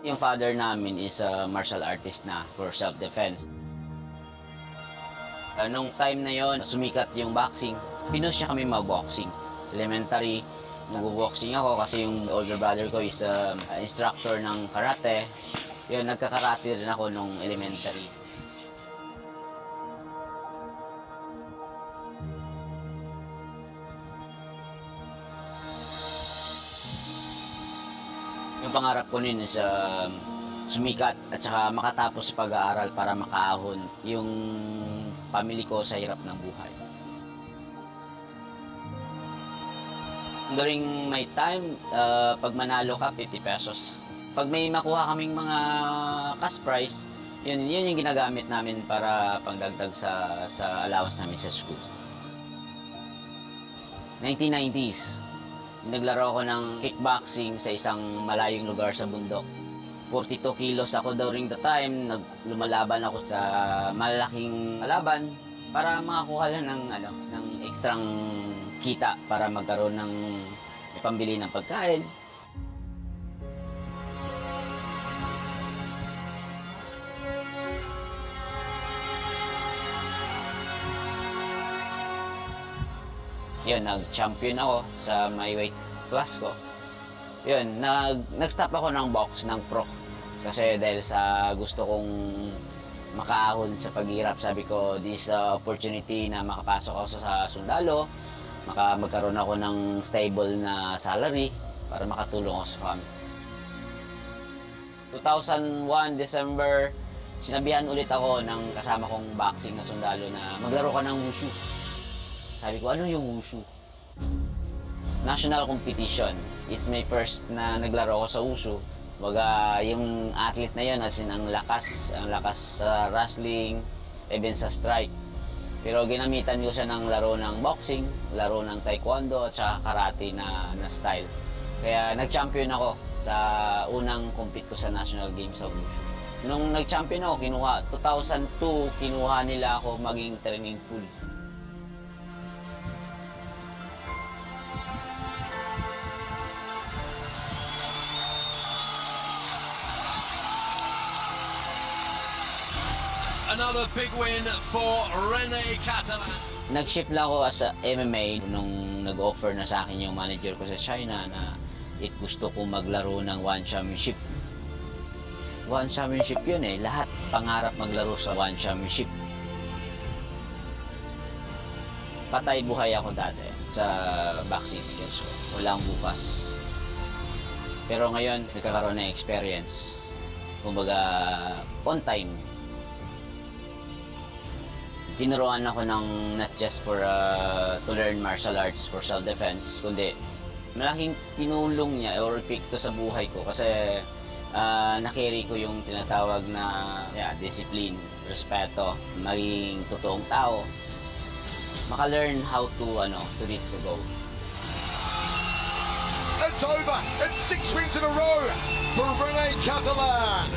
Yung father namin is a martial artist na for self-defense. Nung time na yon, sumikat yung boxing. Pinush niya kami mag-boxing. Elementary, nag-boxing ako kasi yung older brother ko is instructor ng karate. Yun, nagka-karate rin ako nung elementary. Yung pangarap ko nun is sumikat at saka makatapos sa pag-aaral para makaahon yung family ko sa hirap ng buhay. During my time, pag manalo ka, 50 pesos. Pag may makuha kaming mga cash prize, yun yung ginagamit namin para pangdagdag sa allowance namin sa school. 1990s, naglaro ako ng kickboxing sa isang malayong lugar sa bundok. 42 kilos ako during the time, lumalaban ako sa malaking laban para makakuha lang ng ekstrang kita para magkaroon ng pambili ng pagkain. Yun, nag-champion ako sa my weight class ko. Yun, nag-stop ako ng box, ng pro. Kasi dahil sa gusto kong makaahon sa paghirap, sabi ko, this opportunity na makapasok ako sa sundalo, magkaroon ako ng stable na salary para makatulong ako sa family. 2001, December, sinabihan ulit ako ng kasama kong boxing na sundalo na maglaro ka ng wushu. Sabi ko, ano yung wushu? National competition. It's my first na naglaro ako sa wushu. Baga, yung athlete na yun, as in, ang lakas sa wrestling, even sa strike. Pero ginamitan ko siya ng laro ng boxing, laro ng taekwondo, at saka karate na style. Kaya nag-champion ako sa unang compete ko sa National Games sa wushu. Nung nag-champion ako, 2002, kinuha nila ako maging training pool. Another big win for Rene Catalan. Nag-shift lang ako as a MMA nung nag-offer na sa akin yung manager ko sa China na gusto ko maglaro ng One Championship. One Championship yun eh. Lahat pangarap maglaro sa One Championship. Patay buhay ako dati sa boxing skills ko. Walang bukas. Pero ngayon, nagkakaroon ng experience. Kumbaga, on time. Tinuruan ako ng not just for to learn martial arts for self-defense, kundi malaking tinulong niya or epekto sa buhay ko kasi nakiri ko yung tinatawag na discipline, respeto, maging totoong tao, maka-learn how to reach the goal. It's over. It's 6 wins in a row for Rene Catalan.